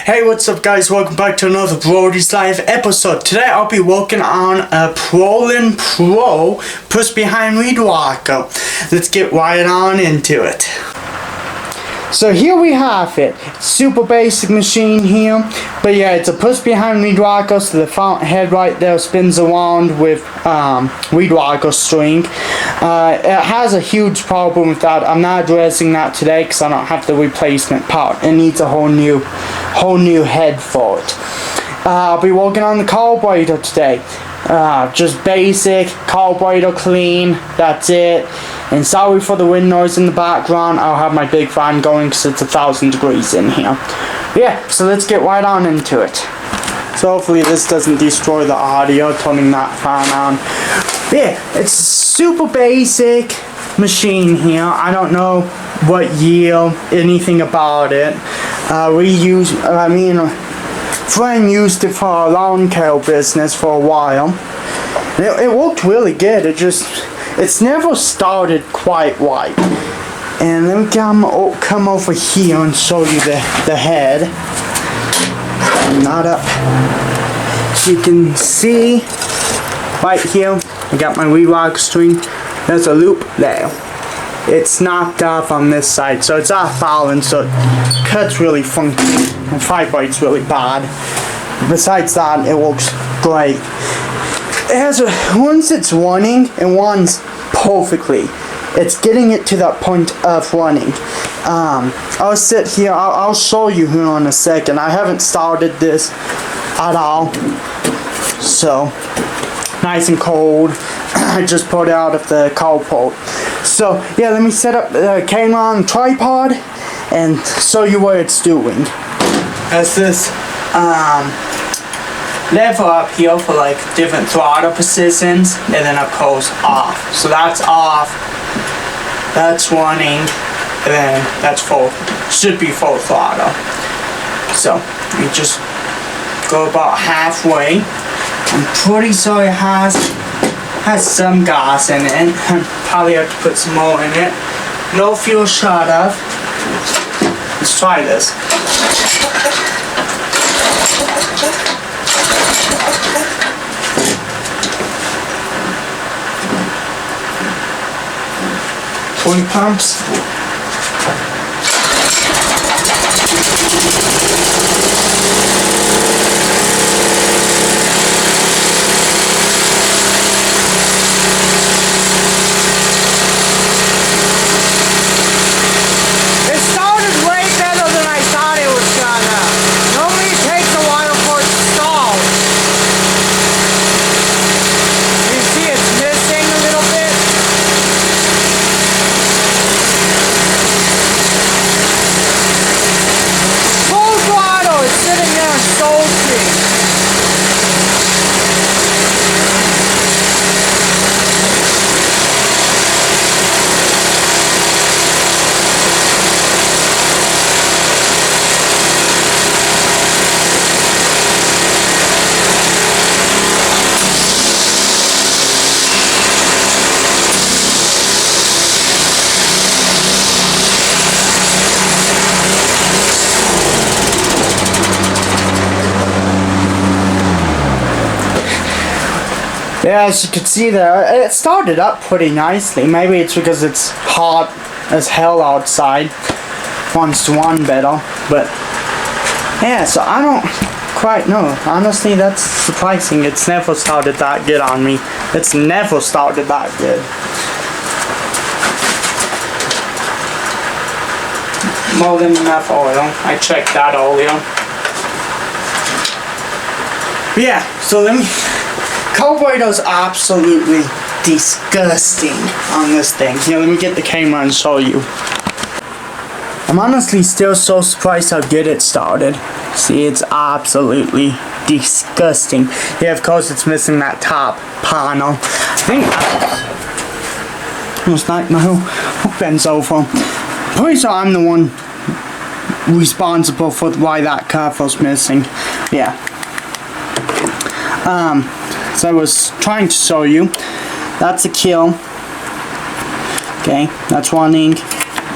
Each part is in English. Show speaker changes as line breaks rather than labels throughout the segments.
Hey, what's up guys, welcome back to another Brody's Live episode. Today I'll be working on a Poulan Pro push behind reed Wacker. Let's get right on into it. So here we have it. Super basic machine here, but yeah, it's a push behind reed Wacker, so the fountain head right there spins around with reed Wacker string. It has a huge problem with that. I'm not addressing that today because I don't have the replacement part. It needs a whole new head for it. I'll be working on the carburetor today. Just basic carburetor clean, that's it. And sorry for the wind noise in the background. I'll have my big fan going because it's 1,000 degrees in here. Yeah, so let's get right on into it. So hopefully this doesn't destroy the audio, turning that fan on. Yeah, it's super basic machine here. I don't know what year, anything about it. Friend used it for a lawn care business for a while. It worked really good. It's never started quite right. And let me come over here and show you the head. Not up. So you can see right here, I got my reed Wacker string. There's a loop there. It's knocked off on this side, so it's off balance, so it cuts really funky and vibrates really bad. Besides that, it works great. Once it's running, it runs perfectly. It's getting it to that point of running. I'll sit here, I'll show you here in a second. I haven't started this at all, so nice and cold. I just pulled it out of the carport. So yeah, let me set up the camera on the tripod and show you what it's doing. There's this lever up here for like different throttle positions, and then of course off. So that's off, that's running, and then that's full. Should be full throttle. So you just go about halfway. I'm pretty sure it has some gas in it. Probably have to put some more in it. No fuel shut off. Let's try this. Oil pumps. Yeah, as you can see there, it started up pretty nicely. Maybe it's because it's hot as hell outside. Wants to run better. But yeah, so I don't quite know. Honestly, that's surprising. It's never started that good on me. It's never started that good. More than enough oil. I checked that earlier. But yeah, so let me... Carburetor's absolutely disgusting on this thing. Here, let me get the camera and show you. I'm honestly still so surprised how good it started. See, it's absolutely disgusting. Yeah, of course it's missing that top panel. I think almost knocked my whole hook bends over. Pretty sure I'm the one responsible for why that cuff was missing. Yeah. So I was trying to show you. That's a kill. Okay, that's running.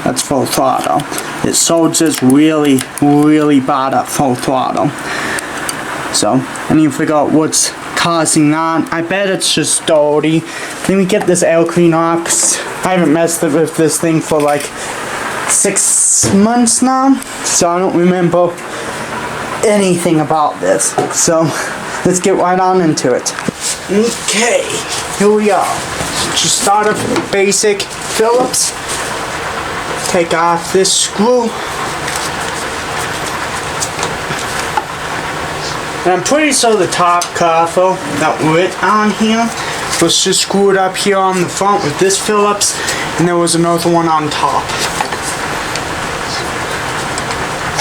That's full throttle. It sold just really, really bad at full throttle. So, I need to figure out what's causing that. I bet it's just dirty. Let me get this air cleaner off, 'cause I haven't messed with this thing for like 6 months now. So I don't remember anything about this. So, let's get right on into it. Okay, here we are. Just start off with basic Phillips. Take off this screw. And I'm pretty sure the top cover that went on here was just screwed up here on the front with this Phillips, and there was another one on top.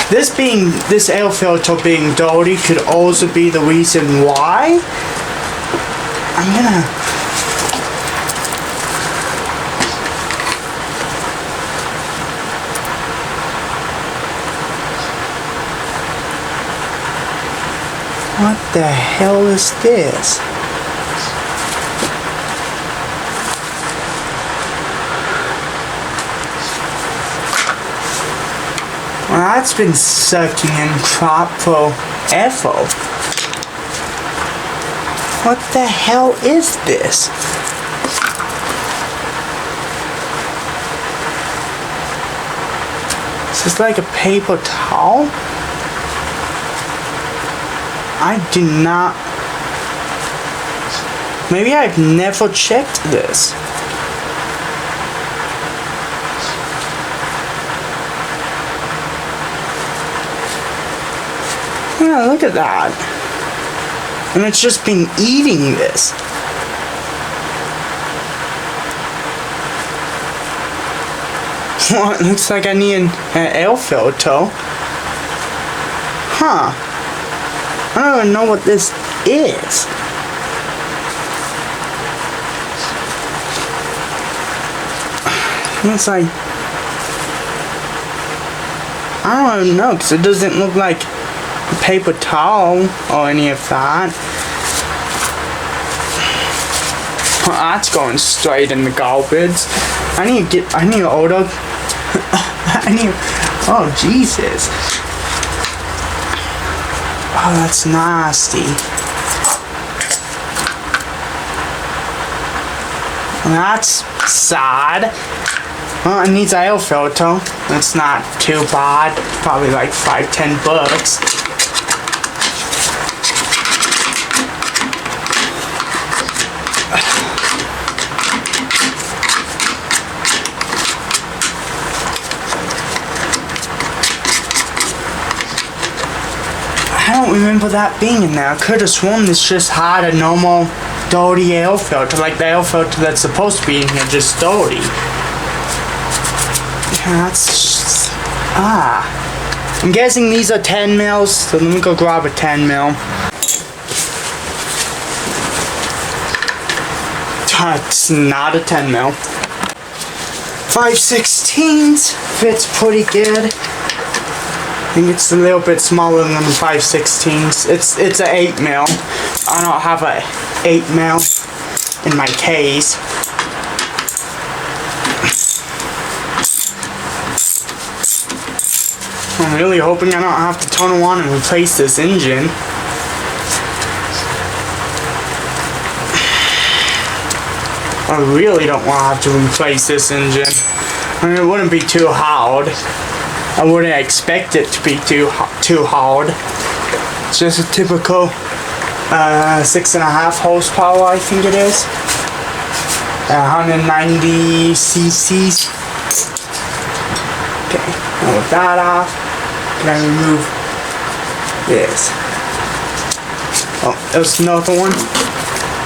This air filter being dirty could also be the reason why. I'm gonna what the hell is this? Well, that's been sucking in crap forever. What the hell is this? Is this like a paper towel? I do not... Maybe I've never checked this. Yeah, look at that. And it's just been eating this. Well, it looks like I need an air filter. Huh. I don't even know what this is. Looks like... I don't even know, because it doesn't look like a paper towel or any of that. Well, that's going straight in the garbage. I need to order... Oh, Jesus. Oh, that's nasty. That's sad. Well, it needs an air filter. That's not too bad. Probably like $5-10. I don't remember that being in there. I could have sworn this just had a normal dirty air filter, like the air filter that's supposed to be in here, just dirty. Yeah, that's just... I'm guessing these are 10 mils, so let me go grab a 10 mil. It's not a 10 mil. 5/16 fits pretty good. I think it's a little bit smaller than the 5/16. It's an 8 mil. I don't have a 8 mil in my case. I'm really hoping I don't have to turn it on and replace this engine. I really don't want to have to replace this engine. I mean, it wouldn't be too hard. I wouldn't expect it to be too hard. It's just a typical 6.5 horsepower, I think it is. 190 cc's. Okay, now with that off, can I remove this? Oh, there's another one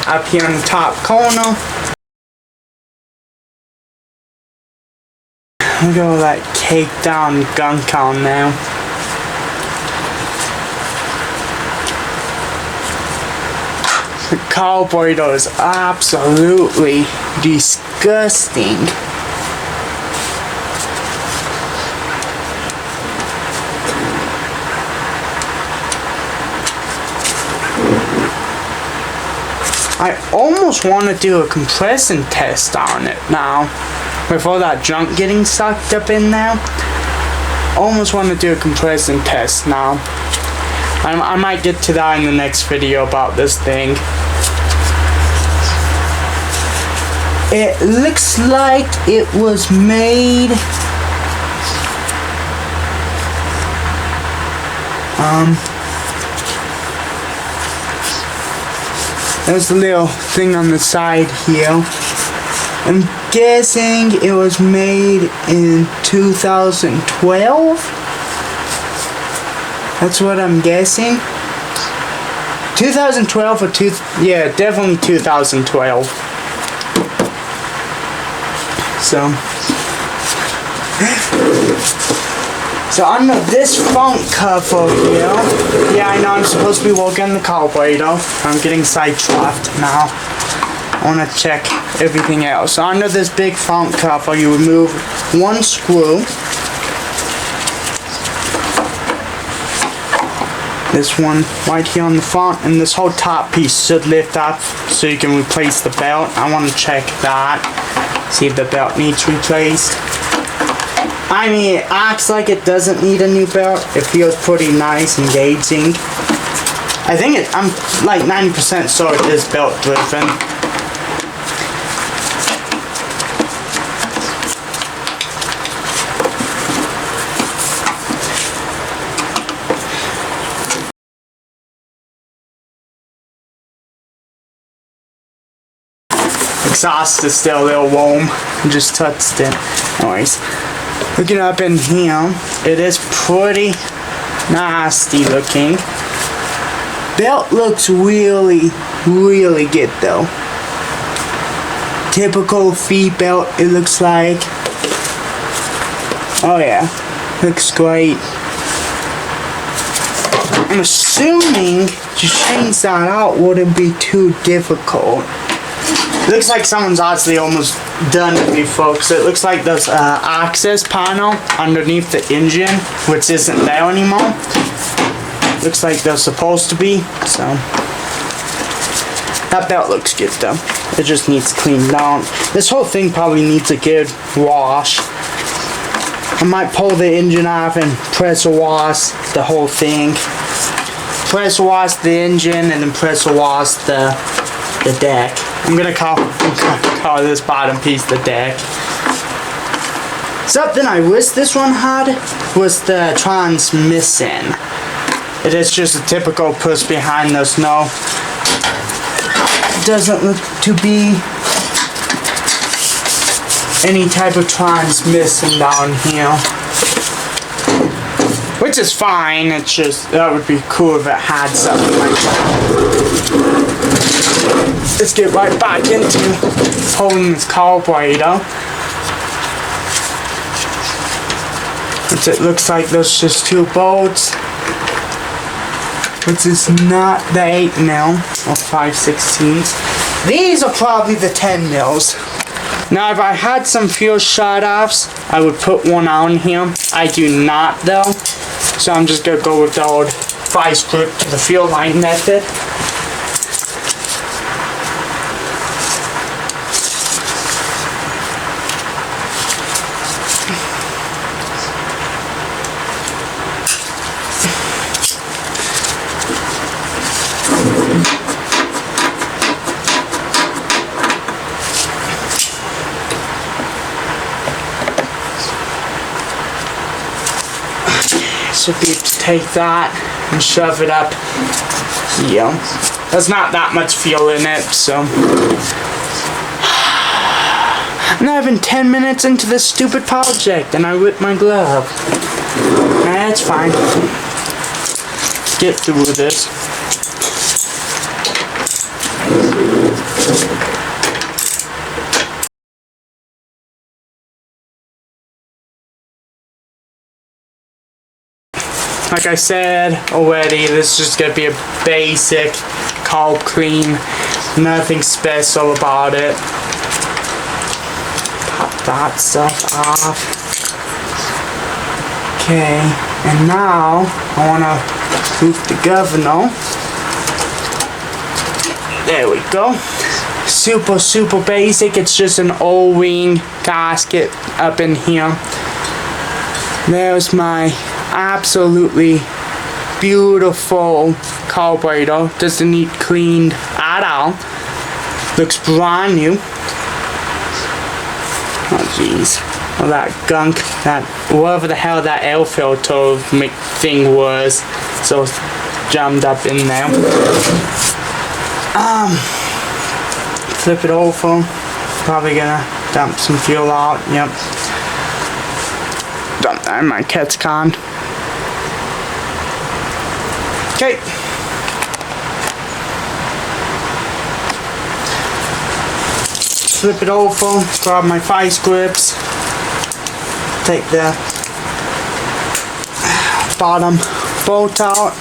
up here in the top corner. Look at all that caked down gunk on now. The carburetor is absolutely disgusting. I almost want to do a compression test on it now. With all that junk getting sucked up in there. almost want to do a comparison test now. I might get to that in the next video about this thing. It looks like it was made there's a little thing on the side here. I'm guessing it was made in 2012. That's what I'm guessing. 2012 or yeah, definitely 2012. So under this front cover here, yeah, I know I'm supposed to be working on the carburetor. I'm getting sidetracked now. I want to check everything else. So under this big front cover, you remove one screw. This one right here on the front, and this whole top piece should lift up so you can replace the belt. I want to check that, see if the belt needs replaced. I mean, it acts like it doesn't need a new belt. It feels pretty nice, engaging. I think I'm like 90% sure it is belt driven. Exhaust is still a little warm. I just touched it. Anyways, looking up in here, it is pretty nasty looking. Belt looks really, really good though. Typical feed belt, it looks like. Oh yeah, looks great. I'm assuming to change that out wouldn't be too difficult. Looks like someone's actually almost done it before, because it looks like there's access panel underneath the engine, which isn't there anymore. Looks like they're supposed to be, so. That belt looks good though. It just needs cleaned down. This whole thing probably needs a good wash. I might pull the engine off and pressure wash the whole thing. Pressure wash the engine and then pressure wash the deck. I'm gonna call this bottom piece the deck. Something I wish this one had was the transmission. It is just a typical push behind the snow. Doesn't look to be any type of transmission down here. Which is fine, it's just, that would be cool if it had something like that. Let's get right back into holding this carburetor. It looks like there's just two bolts, which is not the 8mm or 5/16. These are probably the 10mm. Now if I had some fuel shut-offs, I would put one on here. I do not though, so I'm just gonna go with the old 5-screw to the fuel line method. Should be able to take that and shove it up here. There's not that much fuel in it, so. I'm not even 10 minutes into this stupid project and I ripped my glove. That's fine. Get through with this. Like I said already, this is just going to be a basic carb clean. Nothing special about it. Pop that stuff off. Okay, and now I want to move the governor. There we go. Super, super basic. It's just an O-ring gasket up in here. There's my absolutely beautiful carburetor. Doesn't need cleaned at all. Looks brand new. Oh jeez. All that gunk, that whatever the hell that air filter thing was, so jammed up in there. Flip it over. Probably gonna dump some fuel out. Yep. Dump that in my cat's con. Okay. Flip it over. Grab my vice grips. Take the bottom bolt out.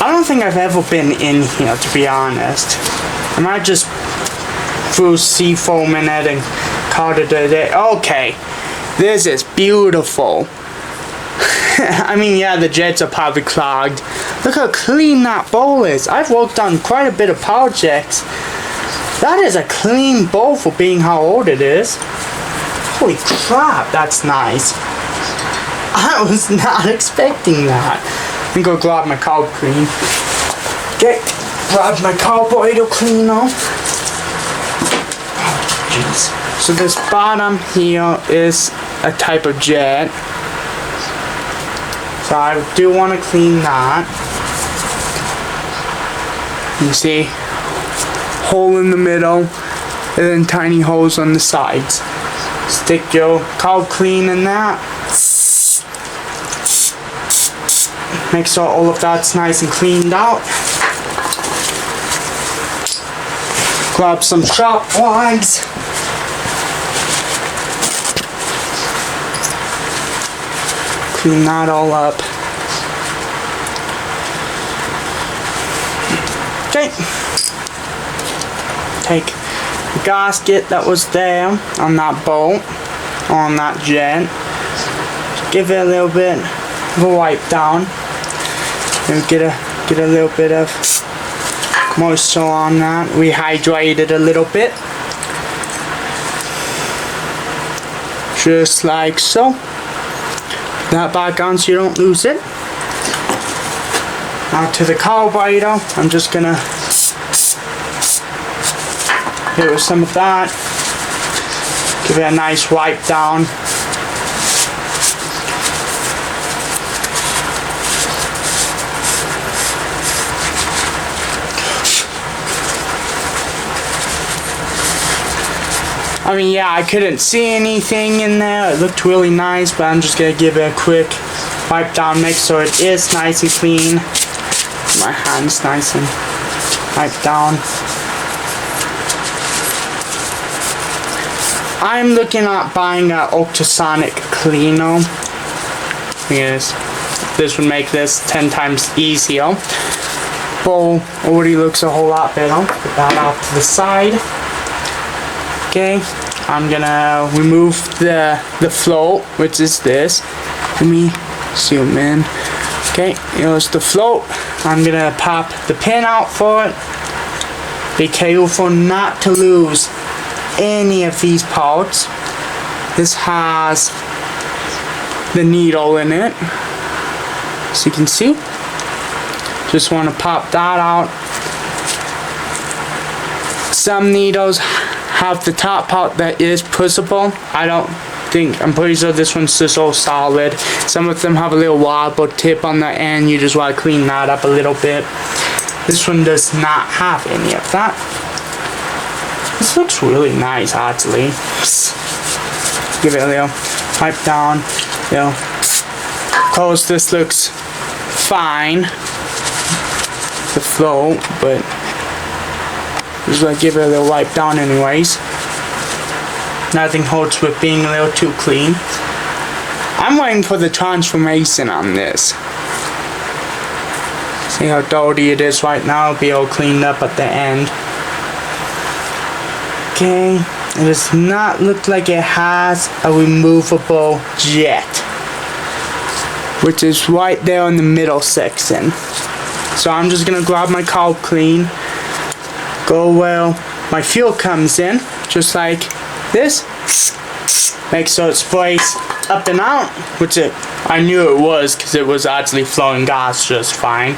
I don't think I've ever been in here, to be honest. I might just threw seafoam in it and called it a day. Okay, this is beautiful. I mean, yeah, the jets are probably clogged. Look how clean that bowl is. I've worked on quite a bit of projects. That is a clean bowl for being how old it is. Holy crap, that's nice. I was not expecting that. Let me go grab my carb clean. Okay, grab my carburetor cleaner. Oh, jeez. So this bottom here is a type of jet. So I do want to clean that. You see, hole in the middle, and then tiny holes on the sides. Stick your carb clean in that. Make sure all of that's nice and cleaned out. Grab some sharp rags. Clean that all up. Okay. Take the gasket that was there on that bolt, on that jet. Give it a little bit of a wipe down. And get a little bit of moisture on that. Rehydrate it a little bit. Just like so. Put that back on so you don't lose it. Now to the carburetor, I'm just gonna hit with some of that. Give it a nice wipe down. I mean, yeah, I couldn't see anything in there. It looked really nice, but I'm just gonna give it a quick wipe down, make sure it is nice and clean. My hand's nice and wiped down. I'm looking at buying an ultrasonic cleaner. Yes, this would make this 10 times easier. Bowl already looks a whole lot better. Put that off to the side. Okay, I'm gonna remove the float, which is this. Let me zoom in. Okay, here's the float. I'm gonna pop the pin out for it. Be careful not to lose any of these parts. This has the needle in it, as you can see. Just want to pop that out. Some needles have the top part that is pushable. I'm pretty sure this one's just all solid. Some of them have a little wobble tip on the end. You just want to clean that up a little bit. This one does not have any of that. This looks really nice, actually. Give it a little wipe down. Of course, this looks fine, the float, but just gonna give it a little wipe down anyways. Nothing holds with being a little too clean. I'm waiting for the transformation on this. See how dirty it is right now. It'll be all cleaned up at the end. Okay, it does not look like it has a removable jet, which is right there in the middle section. So I'm just gonna grab my carb clean, go where my fuel comes in, just like this. Make sure it sprays up and out, which I knew it was because it was actually flowing gas just fine.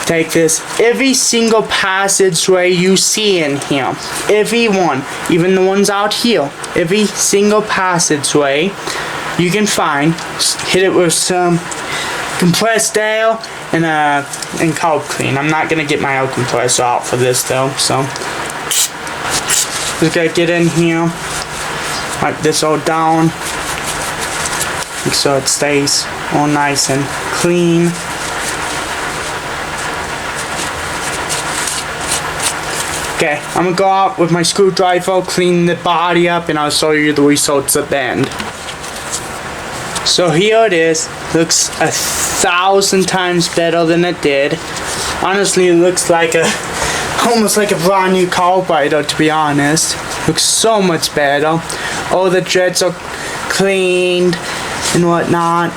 Take this, every single passageway you see in here, every one, even the ones out here, every single passageway you can find, hit it with some compressed air and carb clean. I'm not gonna get my air compressor out for this though, so just gotta get in here, wipe this all down, make sure it stays all nice and clean. Okay, I'm gonna go out with my screwdriver, clean the body up, and I'll show you the results at the end. So here it is. Looks 1,000 times better than it did. Honestly, it looks like almost like a brand new carburetor, to be honest. Looks so much better. All the threads are cleaned and whatnot.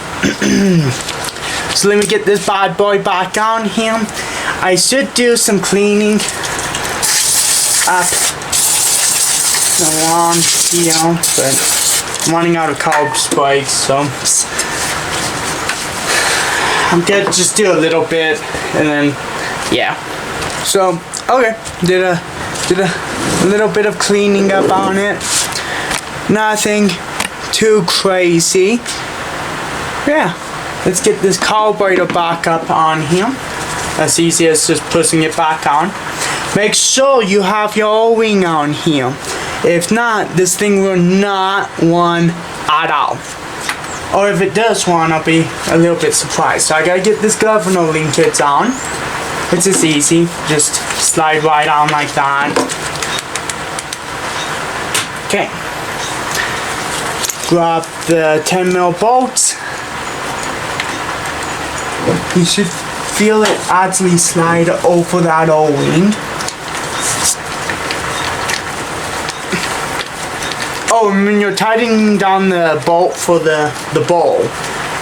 So let me get this bad boy back on here. I should do some cleaning up along here, but I'm running out of carb spikes, so I'm gonna just do a little bit and then yeah. So okay, did a little bit of cleaning up on it. Nothing too crazy. Yeah, let's get this carburetor back up on here. As easy as just pushing it back on. Make sure you have your O-ring on here. If not, this thing will not run at all. Or if it does run, I'll be a little bit surprised. So I gotta get this governor linkage on. It's just easy. Just slide right on like that. Okay. Grab the 10mm bolts. You should feel it actually slide over that O-ring. Oh, and when you're tightening down the bolt for the ball,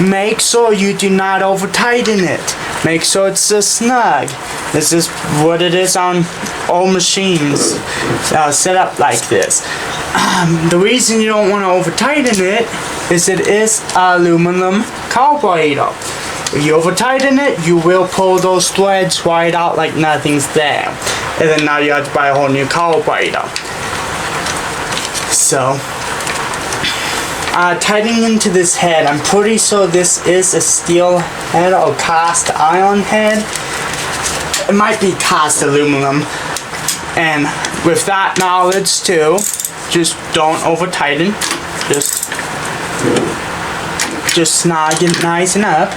make sure you do not over tighten it. Make sure it's just snug. This is what it is on all machines set up like this. The reason you don't want to over tighten it is it is aluminum carburetor. If you over tighten it, you will pull those threads right out like nothing's there. And then now you have to buy a whole new carburetor. So, tightening into this head, I'm pretty sure this is a steel head or cast iron head. It might be cast aluminum. And with that knowledge too, just don't over tighten. Just snug it nice and up.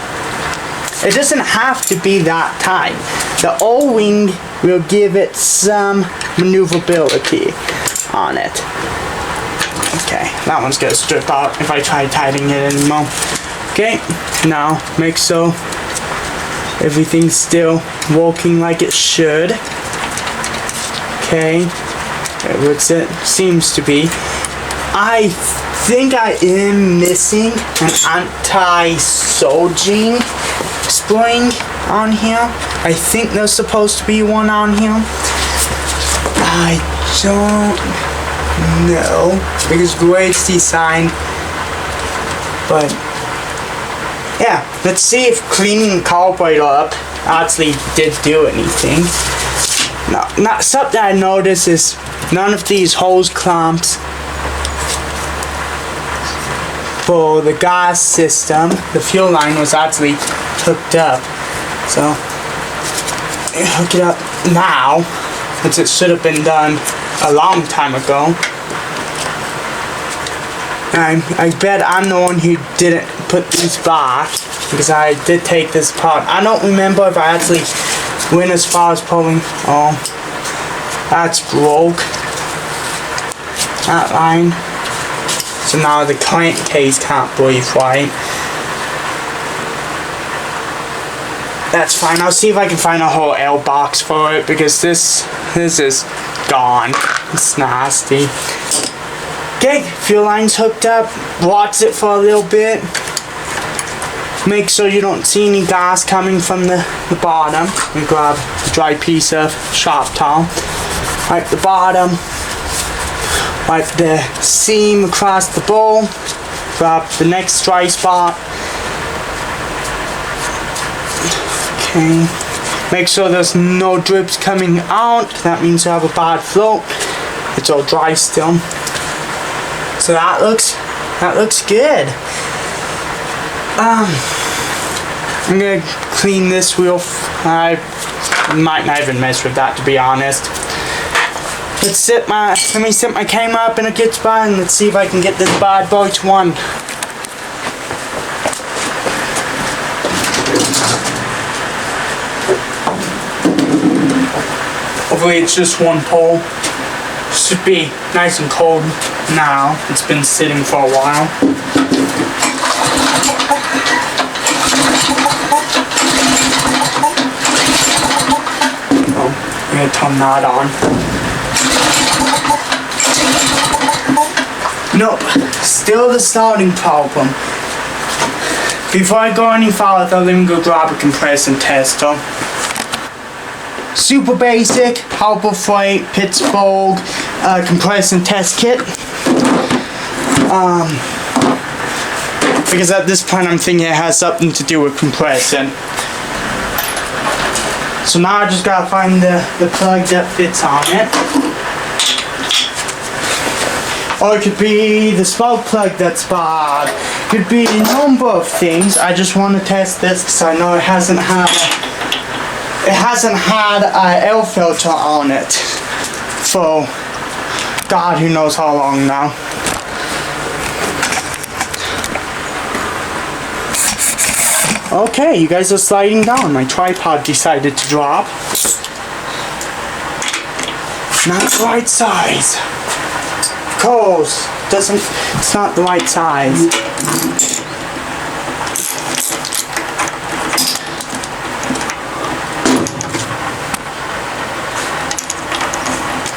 It doesn't have to be that tight. The O-ring will give it some maneuverability on it. Okay, that one's gonna strip out if I try tightening it anymore. Okay, now make sure everything's still working like it should. Okay, which it seems to be. I think I am missing an anti-surging spring on here. I think there's supposed to be one on here. I don't know because the way it's designed, but yeah, let's see if cleaning the carburetor up actually did do anything. No, not something I noticed is none of these hose clamps for the gas system, the fuel line was actually hooked up. So hook it up now, which it should have been done a long time ago. And I bet I'm the one who didn't put these back because I did take this apart. I don't remember if I actually went as far as pulling. Oh, that's broke. That line. So now the crankcase can't breathe right. That's fine. I'll see if I can find a whole L box for it because this is gone. It's nasty. Okay, fuel line's hooked up. Watch it for a little bit. Make sure you don't see any gas coming from the bottom. Let me grab dry piece of shop towel. Wipe the bottom. Wipe the seam across the bowl. Grab the next dry spot. Okay. Make sure there's no drips coming out. That means you have a bad flow. It's all dry still. So that looks good. I'm gonna clean this wheel. I might not even mess with that, to be honest. Let me set my camera up in a good spot and let's see if I can get this bad boy to one. Hopefully it's just one pole. Should be nice and cold now. It's been sitting for a while. Oh, I'm gonna turn that on. Nope, still the starting problem. Before I go any farther, let me go grab a compression tester. Super basic, Harbor Freight, Pittsburgh, compression test kit. Because at this point I'm thinking it has something to do with compression. So now I just gotta find the plug that fits on it. Or it could be the spark plug that's bad. Could be a number of things. I just want to test this because I know it hasn't had an air filter on it for God who knows how long now. Okay, you guys are sliding down. My tripod decided to drop. Not the right size. Of course, it's not the right size.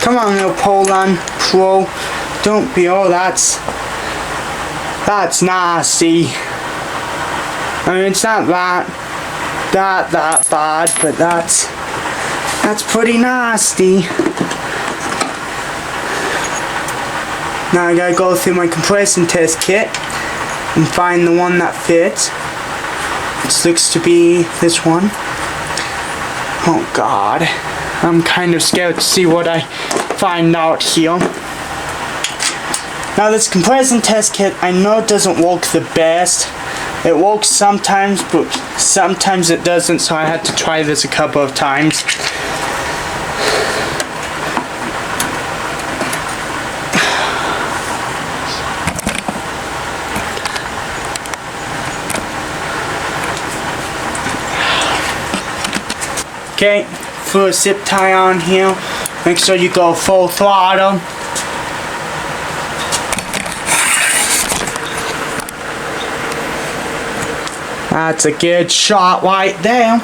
Come on, little Poulan Pro. Don't be, oh, that's nasty. I mean, it's not that bad, but that's pretty nasty. Now I gotta go through my compression test kit and find the one that fits. This looks to be this one. Oh God, I'm kind of scared to see what I find out here. Now this compression test kit, I know it doesn't work the best. It works sometimes, but sometimes it doesn't, so I had to try this a couple of times. Okay, put a zip tie on here. Make sure you go full throttle. That's a good shot right there.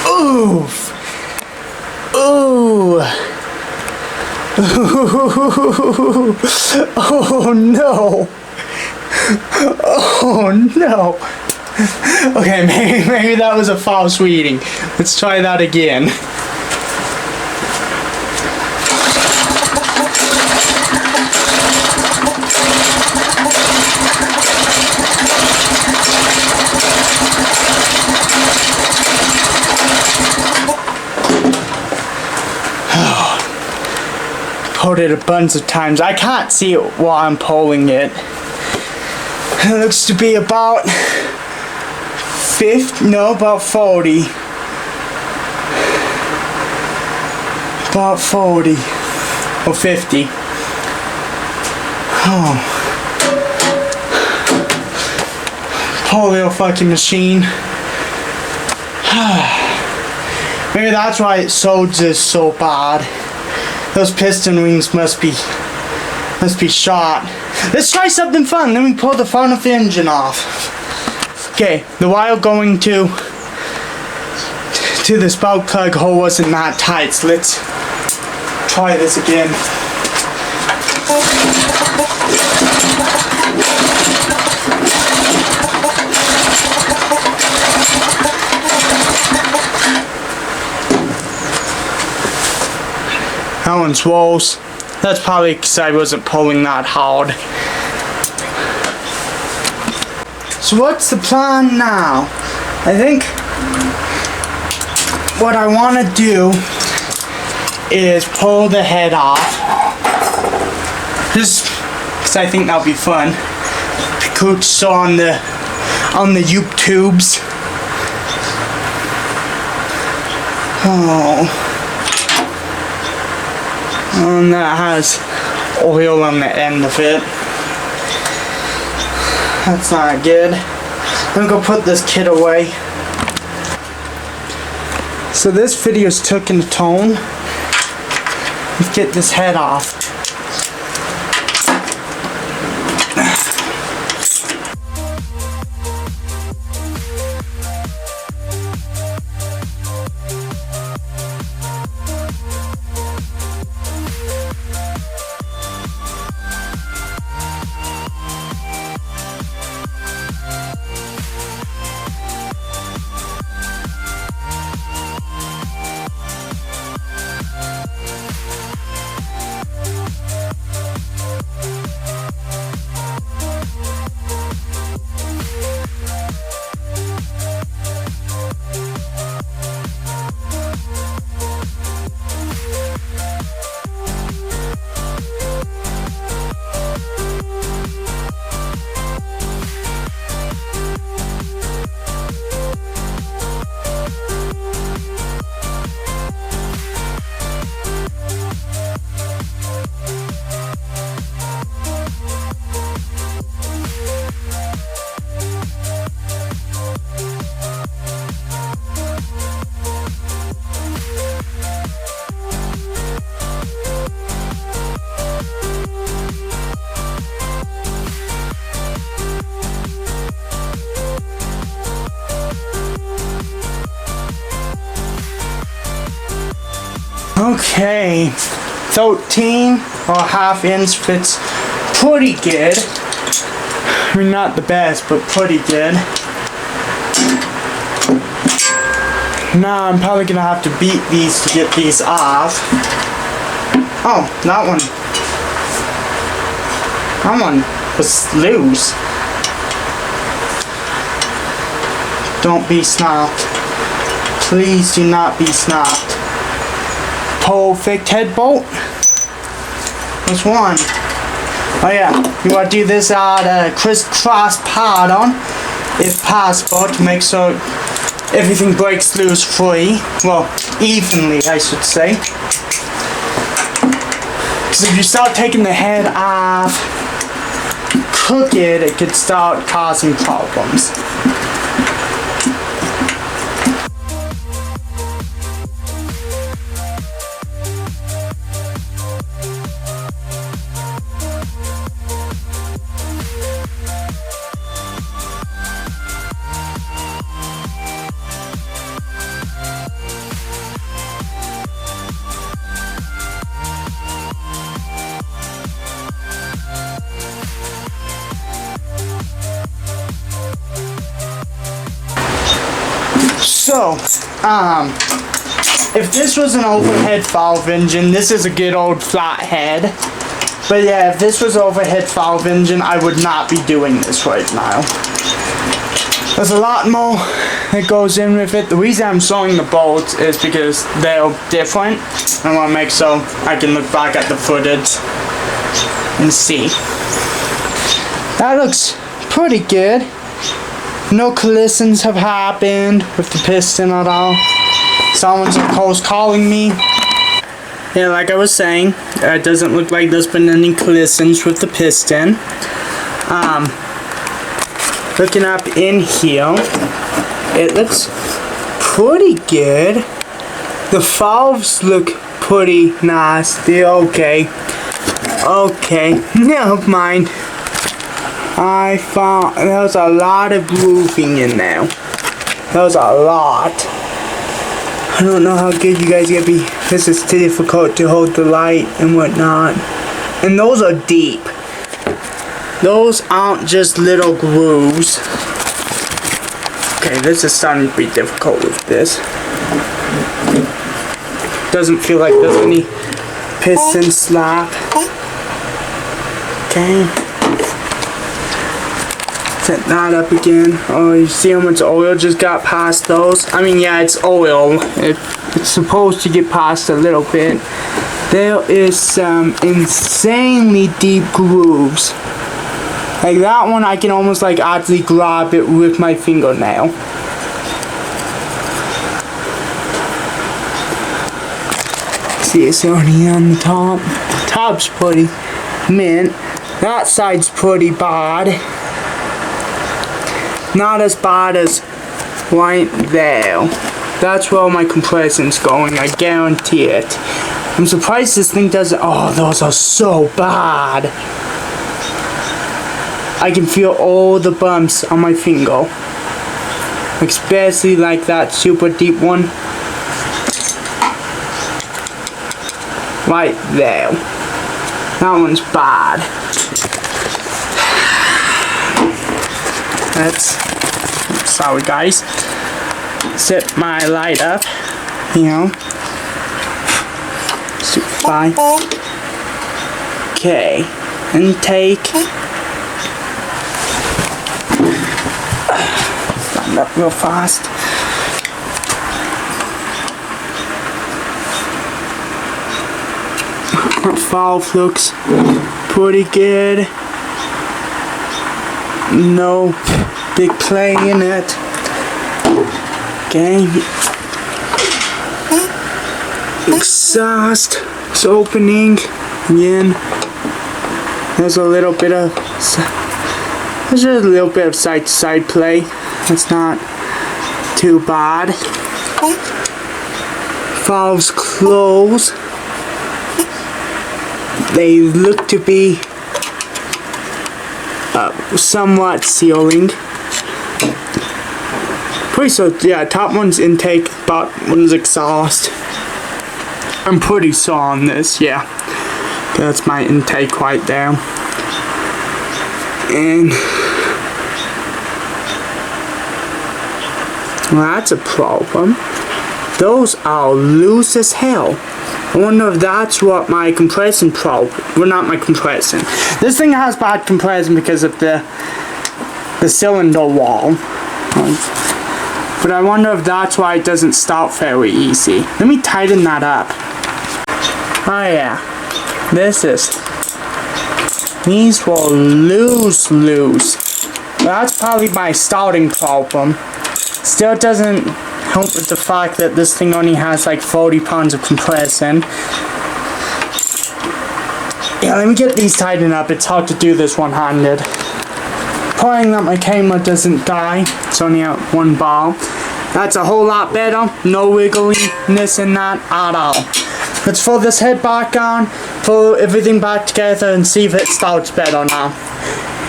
Oof. Ooh. Oh no. Oh no. Okay, maybe that was a false reading. Let's try that again. Pulled it a bunch of times. I can't see it while I'm pulling it. It looks to be about 40. About 40 or 50. Oh. Poor little fucking machine. Maybe that's why it solds so bad. Those piston rings must be shot. Let's try something fun. Let me pull the front of the engine off. Okay, the wire going to the spark plug hole wasn't that tight, so let's try this again. That one swells. That's probably because I wasn't pulling that hard. So what's the plan now? I think what I want to do is pull the head off. Just because I think that'll be fun. Coach saw on the YouTubes. Oh. And that has oil on the end of it. That's not good. I'm gonna go put this kid away. So this video's taking a tone. Let's get this head off. Okay, 13 or half inch fits pretty good. I mean, not the best, but pretty good. Now I'm probably gonna have to beat these to get these off. Oh, that one was loose. Don't be snapped. Please do not be snapped. Perfect head bolt. There's one. Oh yeah, you want to do this crisscross pattern, if possible, to make sure everything breaks loose free. Well, evenly, I should say. Because if you start taking the head off crooked, it could start causing problems. So, if this was an overhead valve engine, this is a good old flathead. But yeah, if this was overhead valve engine, I would not be doing this right now. There's a lot more that goes in with it. The reason I'm showing the bolts is because they're different. I want to make so I can look back at the footage and see. That looks pretty good. No collisions have happened with the piston at all. Someone's of course calling me. Yeah, like I was saying, it doesn't look like there's been any collisions with the piston. Looking up in here, it looks pretty good. The valves look pretty nice. They're okay. Okay, never mind. I found there was a lot of roofing in there. There was a lot. I don't know how good you guys are gonna be because it's too difficult to hold the light and whatnot. And those are deep. Those aren't just little grooves. Okay, this is starting to be difficult with this. Doesn't feel like there's any piston slap. Okay. Set that up again. Oh, you see how much oil just got past those? I mean, yeah, it's oil. It's supposed to get past a little bit. There is some insanely deep grooves. Like that one, I can almost like actually grab it with my fingernail. See, it's only on the top. Top's pretty mint. That side's pretty bad. Not as bad as right there. That's where my compression's going, I guarantee it. I'm surprised this thing doesn't. Oh, those are so bad. I can feel all the bumps on my finger. Especially like that super deep one. Right there. That one's bad. Sorry guys. Set my light up. You know. Super fine. Okay. Intake. Stand up real fast. Valve looks pretty good. No big play in it. Okay. Exhaust is opening again. There's a little bit of side to side play. It's not too bad. Valves close. They look to be somewhat sealing. Pretty so, yeah, top one's intake, bottom one's exhaust. I'm pretty sore on this, yeah. That's my intake right there. And well, that's a problem. Those are loose as hell. I wonder if that's what my compression well, not my compression. This thing has bad compression because of the cylinder wall. But I wonder if that's why it doesn't start very easy. Let me tighten that up. Oh yeah. These were loose. That's probably my starting problem. Still doesn't help with the fact that this thing only has like 40 pounds of compression. Yeah, let me get these tightened up. It's hard to do this one-handed. Praying that my camera doesn't die. It's only at one bar. That's a whole lot better. No wiggliness in that at all. Let's throw this head back on, pull everything back together, and see if it starts better now.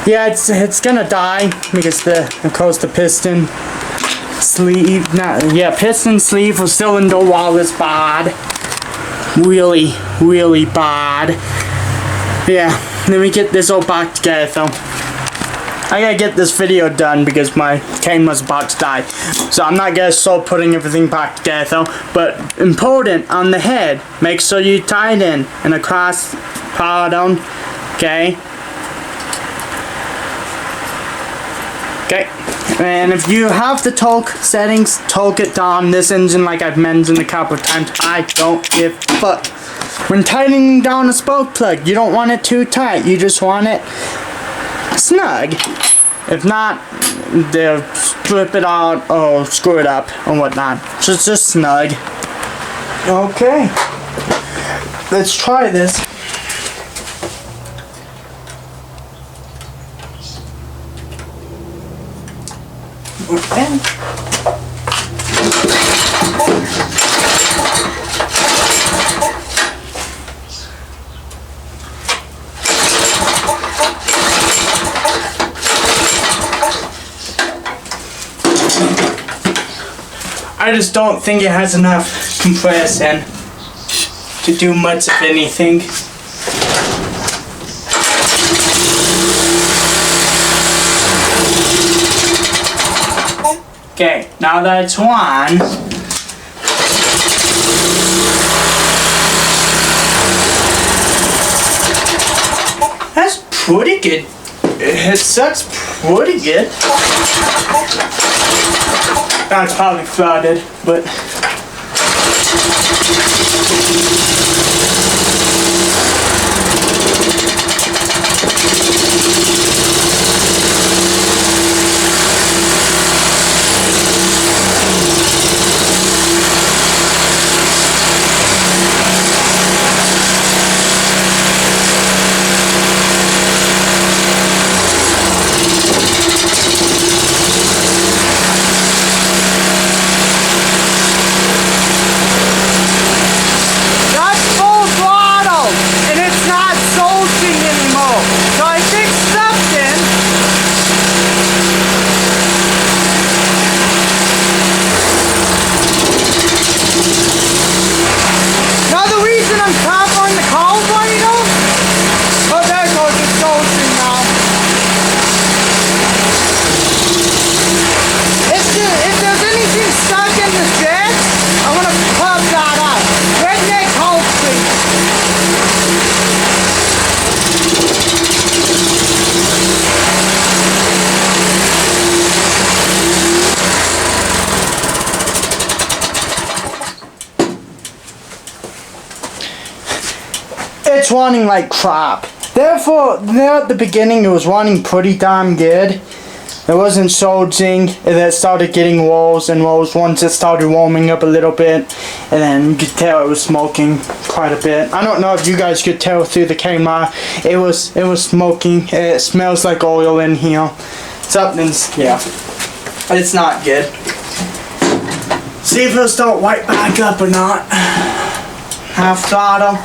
Yeah, it's gonna die because of course the piston sleeve, piston sleeve or cylinder wall is bad. Really bad. Yeah, let me get this all back together. I gotta get this video done because my camera's about to die. So I'm not gonna start putting everything back together. But important on the head, make sure you tighten and across pattern. Okay. And if you have the torque settings, torque it down. This engine, like I've mentioned a couple of times, I don't give a fuck. When tightening down a spark plug, you don't want it too tight. You just want it snug. If not, they'll strip it out or screw it up or whatnot. So it's just snug. Okay. Let's try this. Okay. I just don't think it has enough compression. to do much of anything. Okay, now that it's on, that's pretty good. It sucks pretty good. That's probably flooded, but it's running like crap. Therefore, there at the beginning it was running pretty damn good. It wasn't surging, and then it started getting rolls and rolls once it started warming up a little bit, and then you could tell it was smoking quite a bit. I don't know if you guys could tell through the camera. It was smoking. It smells like oil in here. Something's, yeah, it's not good. See if it'll start right back up or not. Half throttle.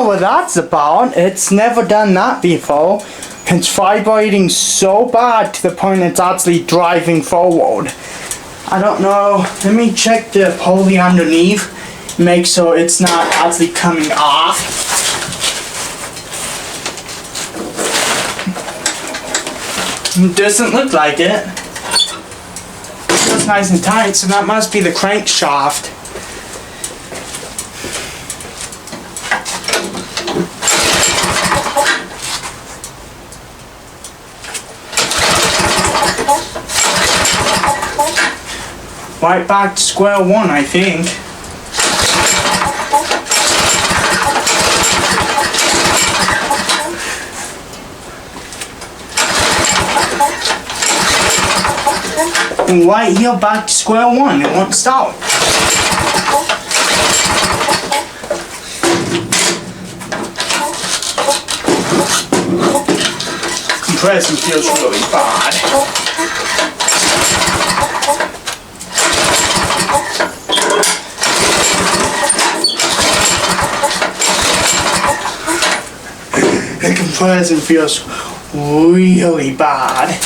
What that's about. It's never done that before. It's vibrating so bad to the point it's actually driving forward. I don't know. Let me check the pulley underneath. Make sure it's not actually coming off. It doesn't look like it. It feels nice and tight, so that must be the crankshaft. Right back to square one, I think. And right here back to square one, it won't stop. Compressing feels really bad. The compressing feels really bad.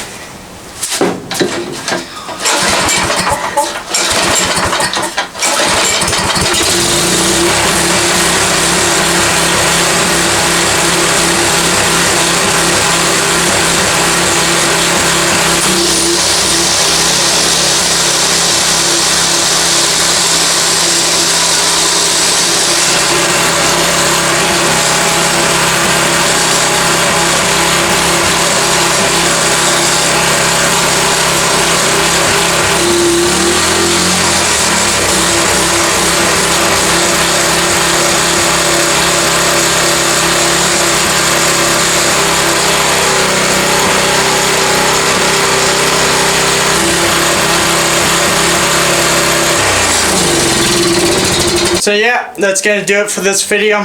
So yeah, that's gonna do it for this video,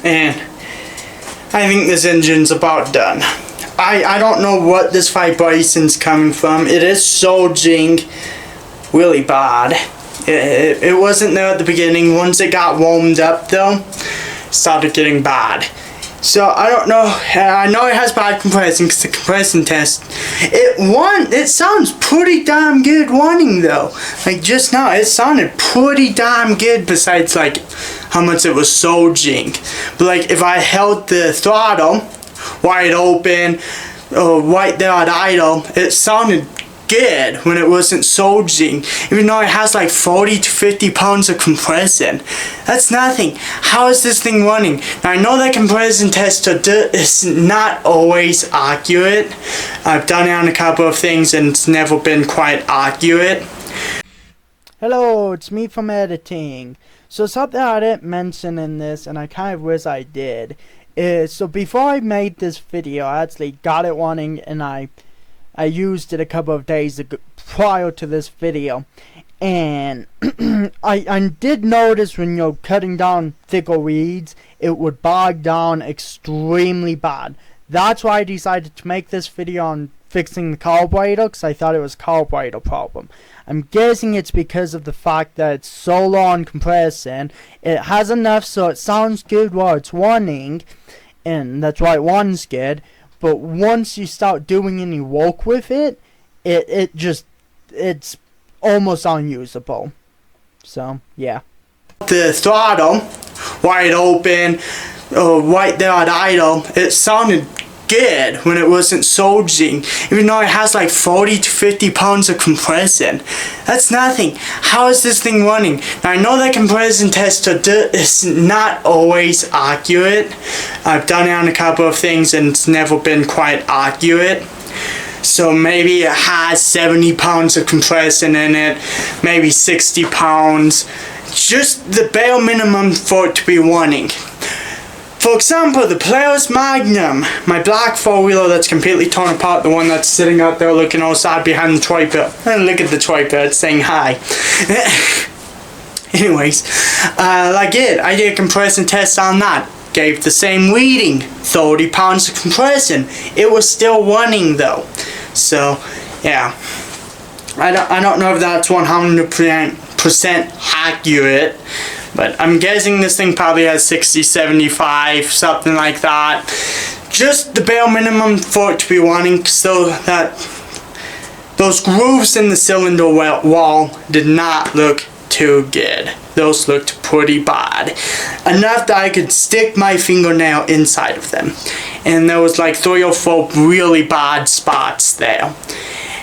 and I think this engine's about done. I don't know what this vibration's coming from. It is surging really bad. It wasn't there at the beginning. Once it got warmed up though, it started getting bad. So I don't know. I know it has bad compression because the compression test, it sounds pretty damn good running though. Like just now, it sounded pretty damn good besides like how much it was surging. But like if I held the throttle wide open or right there at idle, it sounded good when it wasn't surging, even though it has like 40 to 50 pounds of compression. That's nothing. How is this thing running? Now I know that compression tester is not always accurate. I've done it on a couple of things and it's never been quite accurate.
Hello, it's me from editing. So something I didn't mention in this, and I kind of wish I did, is so before I made this video, I actually got it running and I used it a couple of days ago, prior to this video, and I did notice when you're cutting down thicker weeds, it would bog down extremely bad. That's why I decided to make this video on fixing the carburetor, because I thought it was a carburetor problem. I'm guessing it's because of the fact that it's so low on compression. It has enough so it sounds good while it's running, and that's why it runs good. But once you start doing any work with it, it's almost unusable. So yeah.
The throttle wide open or right there at idle, it sounded good when it wasn't surging, even though it has like 40 to 50 pounds of compression. That's nothing. How is this thing running? Now I know that compression tester is not always accurate. I've done it on a couple of things and it's never been quite accurate. So maybe it has 70 pounds of compression in it, maybe 60 pounds, just the bare minimum for it to be running. For example, the Polaris Magnum, my black 4-wheeler that's completely torn apart, the one that's sitting out there looking all sad behind the tripod. And look at the tripod, it's saying hi. Anyways, I did a compression test on that. Gave the same reading, 30 pounds of compression. It was still running though. So, yeah. I don't know if that's 100% accurate. But I'm guessing this thing probably has 60, 75, something like that. Just the bare minimum for it to be running, so that those grooves in the cylinder wall did not look too good. Those looked pretty bad. Enough that I could stick my fingernail inside of them. And there was like 3 or 4 really bad spots there.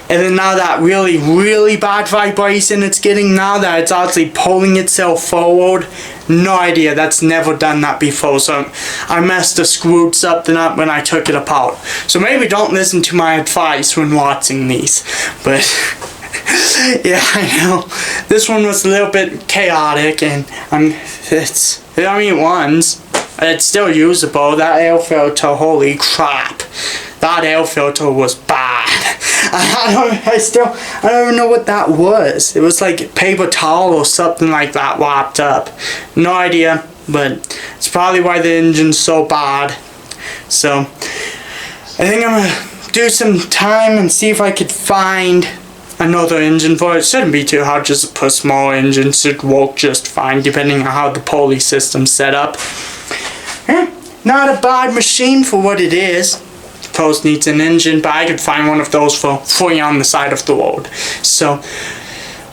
And then now that really, really bad vibration it's getting now that it's actually pulling itself forward. No idea, that's never done that before. So I must have screwed something up when I took it apart. So maybe don't listen to my advice when watching these. But yeah, I know. This one was a little bit chaotic and it runs. It's still usable. That air filter, holy crap. That air filter was bad. I don't even know what that was. It was like paper towel or something like that wrapped up. No idea, but it's probably why the engine's so bad. So, I think I'm gonna do some time and see if I could find another engine for it. It shouldn't be too hard, just to put a small engine. It should work just fine depending on how the pulley system's set up. Not a bad machine for what it is. Suppose needs an engine, but I could find one of those for free on the side of the road. So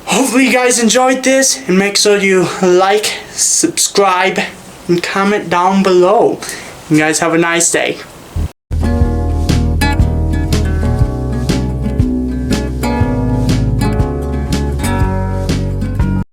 hopefully you guys enjoyed this, and make sure you like, subscribe, and comment down below. You guys have a nice day.